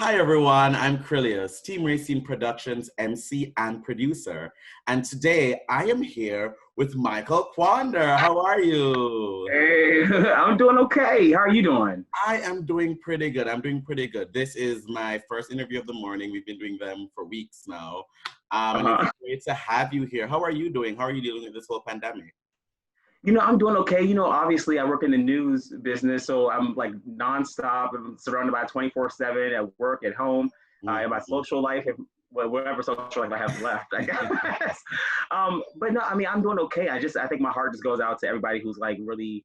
Hi everyone, I'm Krylios, Team Rayceen Productions MC and producer. And today I am here with Michael Quander. How are you? Hey, I'm doing okay. How are you doing? I am doing pretty good. I'm doing pretty good. This is my first interview of the morning. We've been doing them for weeks now. And it's Uh-huh. great to have you here. How are you doing? How are you dealing with this whole pandemic? I'm doing okay. Obviously I work in the news business, so I'm like nonstop. I'm surrounded by 24/7 at work, at home, in my Mhm. social life, whatever social life I have left, I guess. But no, I mean, I'm doing okay. I think my heart just goes out to everybody who's like really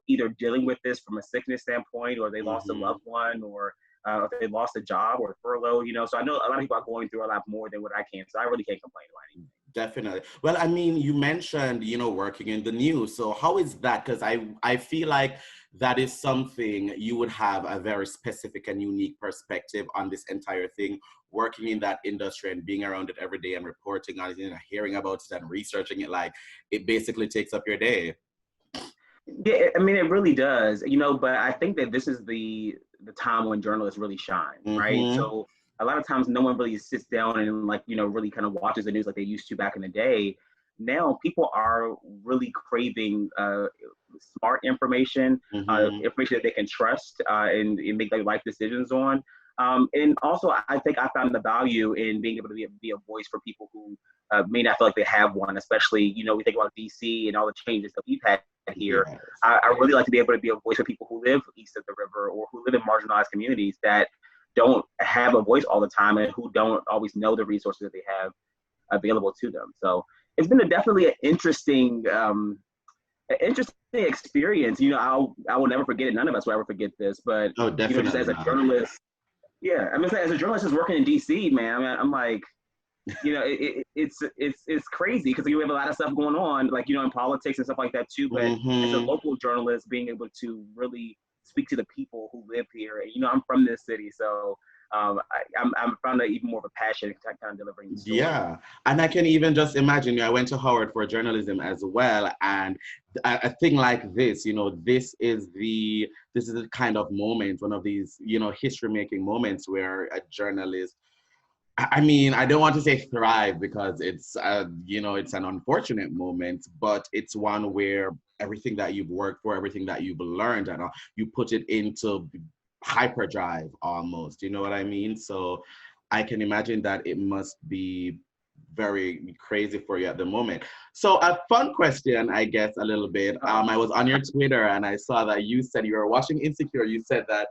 either dealing with this from a sickness standpoint, or they lost a Mhm. loved one, or if they lost a job or furlough. So I know a lot of people are going through a lot more than what I can. So I really can't complain about anything. Definitely. Well, I mean, you mentioned, working in the news. So how is that? Because I feel like that is something you would have a very specific and unique perspective on this entire thing, working in that industry and being around it every day and reporting on it, hearing about it and researching it. Like it basically takes up your day. Yeah, I mean, it really does, but I think that this is the time when journalists really shine, right? Mm-hmm. So a lot of times no one really sits down and like, really kind of watches the news like they used to back in the day. Now people are really craving smart information, Mm-hmm. information that they can trust and make their life decisions on. And also, I think I found the value in being able to be a voice for people who may not feel like they have one, especially, we think about DC and all the changes that we've had here. Yes. I really like to be able to be a voice for people who live east of the river or who live in marginalized communities that don't have a voice all the time and who don't always know the resources that they have available to them. So it's been definitely an interesting experience. I will never forget it. None of us will ever forget this. But Oh, just definitely as a not. journalist, yeah, I mean, as a journalist who's working in DC, man, I'm like, it's crazy because you have a lot of stuff going on, like in politics and stuff like that too. But as a Mm-hmm. local journalist, being able to really speak to the people who live here, and I'm from this city, so I'm found that even more of a passion kind of delivering the stories. Yeah, and I can even just imagine, I went to Howard for journalism as well, and a thing like this, this is the kind of moment, one of these, history making moments where a journalist, I mean, I don't want to say thrive because it's an unfortunate moment, but it's one where everything that you've worked for, everything that you've learned, and you put it into hyperdrive almost. You know what I mean? So I can imagine that it must be very crazy for you at the moment. So a fun question, I guess, a little bit. I was on your Twitter and I saw that you said you were watching Insecure. You said that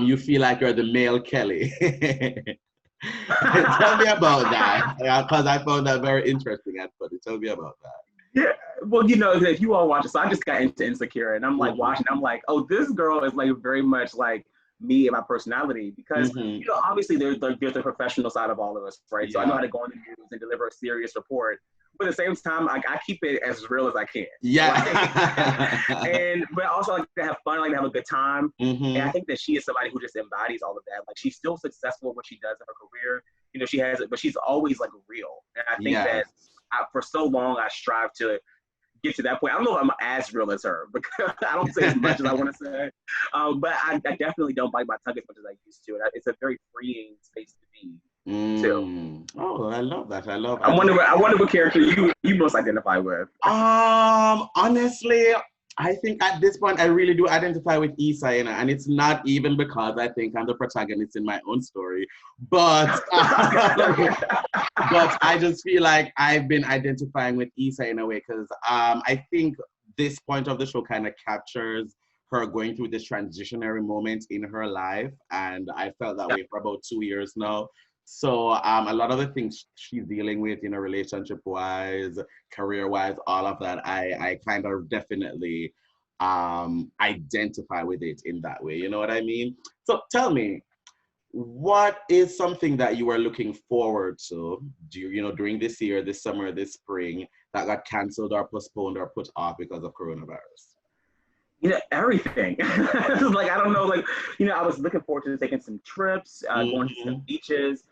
you feel like you're the male Kelly. Tell me about that, because I found that very interesting and funny. Tell me about that. Yeah, well, if you all watch it, so I just got into Insecure, and I'm like Mm-hmm. watching, I'm like, oh, this girl is like very much like me and my personality because Mm-hmm. obviously there's the professional side of all of us, right? So I know Yeah. how to go in the news and deliver a serious report, but at the same time, I keep it as real as I can, like, Yeah. and but also like to have fun, like to have a good time. And I Mm-hmm. think that she is somebody who just embodies all of that. Like she's still successful in what she does in her career. She has it, but she's always like real. And I think that Yes. for so long I strive to get to that point. I don't know if I'm as real as her because I don't say as much as I want to say, but I definitely don't bite my tongue as much as I used to. And it's a very freeing space to be too. Oh, I love that. I wonder what character you most identify with. Honestly, I think at this point I really do identify with Issa, and it's not even because I think I'm the protagonist in my own story, but Okay. but I just feel like I've been identifying with Issa in a way because I think this point of the show kind of captures her going through this transitionary moment in her life, and I felt that way for about 2 years now. So a lot of the things she's dealing with, relationship wise, career wise, all of that, I kind of definitely identify with it in that way. You know what I mean? So tell me, what is something that you are looking forward to, during this year, this summer, this spring, that got canceled or postponed or put off because of coronavirus? Everything. Like I don't know, like I was looking forward to taking some trips, going to some Mm-hmm. beaches.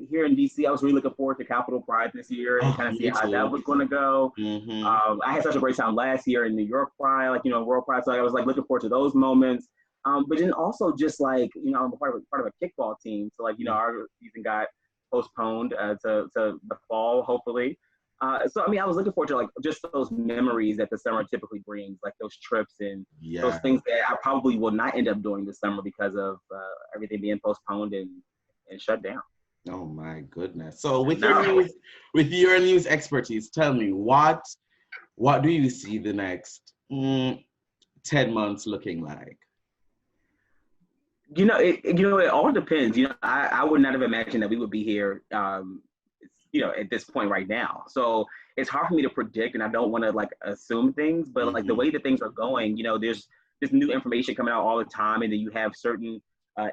Here in DC, I was really looking forward to Capitol Pride this year and Oh, kind of see me how that too. was going to go. Mm-hmm. I had such a great time last year in New York Pride, like World Pride. So I was like looking forward to those moments. But then also just like, I'm part of a kickball team. So like, our season got postponed to the fall, hopefully. So I mean, I was looking forward to like just those memories that the summer typically brings, like those trips and those Yeah. things that I probably will not end up doing this summer because of everything being postponed and shut down. Oh my goodness. So No. with your news expertise, tell me what do you see the next 10 months looking like? It all depends. I would not have imagined that we would be here, at this point right now. So it's hard for me to predict, and I don't want to like assume things. But like the Hmm. way that things are going, there's new information coming out all the time, and then you have certain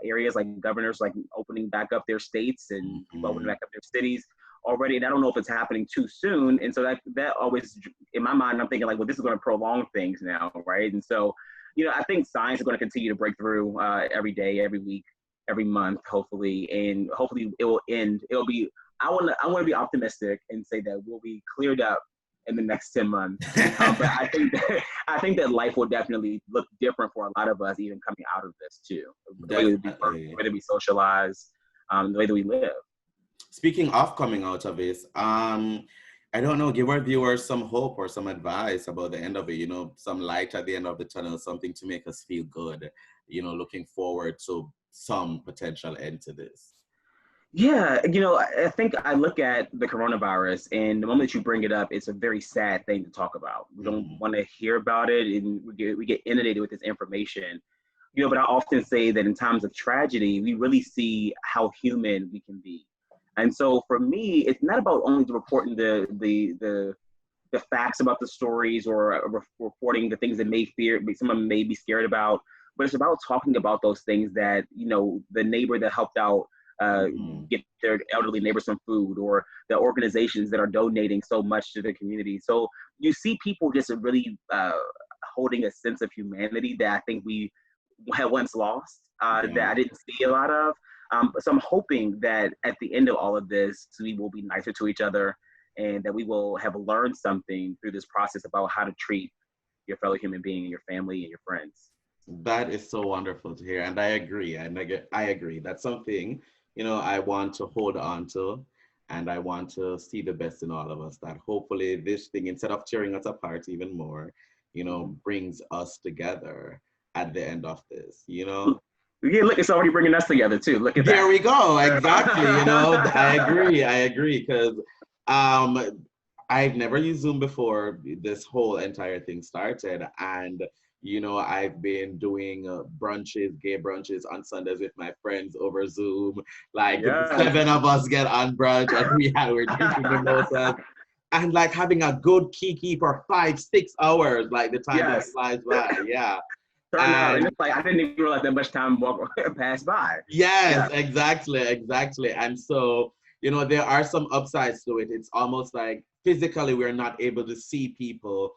areas like governors like opening back up their states and people opening Hmm. back up their cities already. And I don't know if it's happening too soon. And so that always in my mind, I'm thinking like, well, this is going to prolong things now, right? And so I think science is going to continue to break through every day, every week, every month, hopefully, and hopefully it will end. It'll be. I want to be optimistic and say that we'll be cleared up in the next 10 months. But I think that life will definitely look different for a lot of us, even coming out of this too. The way that we work, the Definitely. way that we socialize, the way that we live. Speaking of coming out of this, I don't know, give our viewers some hope or some advice about the end of it, some light at the end of the tunnel, something to make us feel good, looking forward to some potential end to this. Yeah, I think I look at the coronavirus, and the moment you bring it up, it's a very sad thing to talk about. We don't Hmm. want to hear about it, and we get inundated with this information. But I often say that in times of tragedy, we really see how human we can be. And so for me, it's not about only reporting the facts about the stories or reporting the things that someone may be scared about, but it's about talking about those things that the neighbor that helped out uh, Hmm. get their elderly neighbor some food, or the organizations that are donating so much to the community. So you see people just really holding a sense of humanity that I think we had once lost, that Yeah. I didn't see a lot of. So I'm hoping that at the end of all of this, we will be nicer to each other, and that we will have learned something through this process about how to treat your fellow human being and your family and your friends. That is so wonderful to hear. And I agree. I agree. That's something, I want to hold on to. And I want to see the best in all of us. That hopefully this thing, instead of tearing us apart even more, brings us together at the end of this, Yeah, look, it's already bringing us together too. Look at There that. we go. Exactly. I agree. I agree. Because um, I've never used Zoom before this whole entire thing started. And, I've been doing brunches, gay brunches on Sundays with my friends over Zoom. Like Yes. 7 of us get on brunch and we're drinking mimosas and like having a good kiki for 5, 6 hours. Like the time just Yes. flies by. Yeah. Turn out, and And it's like I didn't even realize that much time passed by. yes, Yeah. exactly, exactly. And so, there are some upsides to it. It's almost like physically we're not able to see people,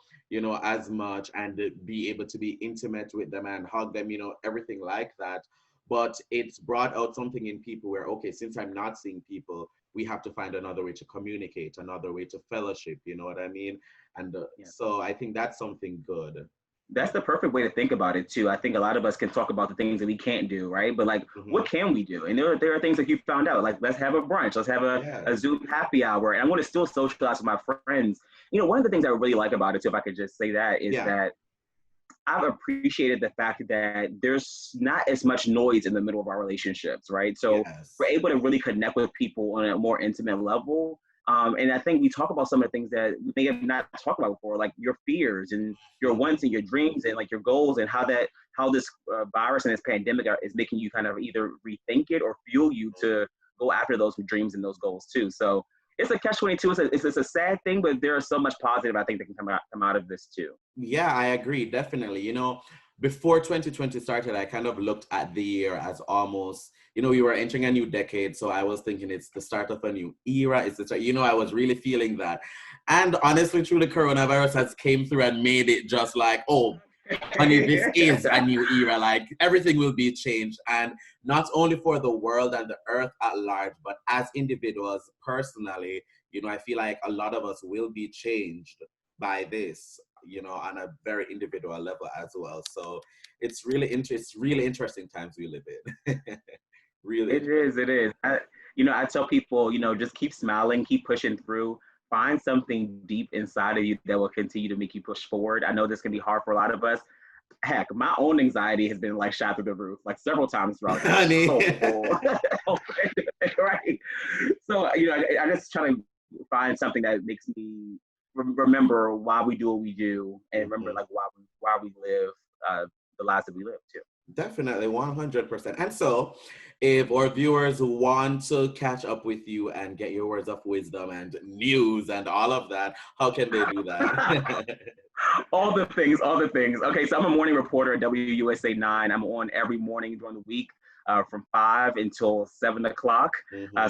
as much and be able to be intimate with them and hug them, everything like that. But it's brought out something in people where, okay, since I'm not seeing people, we have to find another way to communicate, another way to fellowship, you know what I mean? And Yeah. so I think that's something good. That's the perfect way to think about it too. I think a lot of us can talk about the things that we can't do, right? But like, Hmm. what can we do? And there are things that you found out, like let's have a brunch, let's have a Yes. Zoom happy hour, and I want to still socialize with my friends. One of the things I really like about it too, if I could just say that, is Yeah. that I've appreciated the fact that there's not as much noise in the middle of our relationships, right? So we're Yes. able to really connect with people on a more intimate level. And I think we talk about some of the things that we may have not talked about before, like your fears and your wants and your dreams and like your goals, and how this virus and this pandemic is making you kind of either rethink it or fuel you to go after those dreams and those goals too. So it's a catch-22. It's a sad thing, but there is so much positive I think that can come out of this too. Yeah, I agree, definitely. Before 2020 started, I kind of looked at the year as almost, we were entering a new decade. So I was thinking it's the start of a new era. It's the start, I was really feeling that. And honestly, through the coronavirus has came through and made it just like, oh, honey, this is a new era. Like everything will be changed. And not only for the world and the earth at large, but as individuals personally, I feel like a lot of us will be changed by this. on a very individual level as well. So it's really interesting times we live in. Really. It is. I tell people, just keep smiling, keep pushing through, find something deep inside of you that will continue to make you push forward. I know this can be hard for a lot of us. Heck, my own anxiety has been like shot through the roof, like several times throughout the Honey. right. So, I just try to find something that makes me remember why we do what we do, and remember like why we live the lives that we live too. Definitely, 100%. And so, if our viewers want to catch up with you and get your words of wisdom and news and all of that, how can they do that? All the things. Okay, so I'm a morning reporter at WUSA 9. I'm on every morning during the week from 5 until 7 o'clock.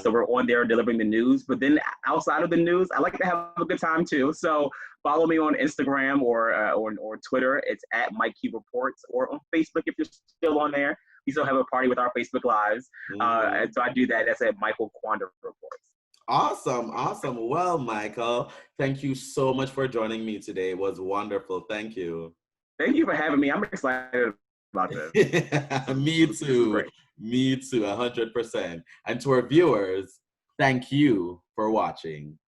So we're on there delivering the news. But then outside of the news, I like to have a good time too. So follow me on Instagram or Twitter. It's at Mike Q Reports, or on Facebook if you're still on there. We still have a party with our Facebook Lives. And so I do that. That's at Michael Quander Reports. Awesome. Well, Michael, thank you so much for joining me today. It was wonderful. Thank you. Thank you for having me. I'm excited about this. Me too. Me too, 100%. And to our viewers, thank you for watching.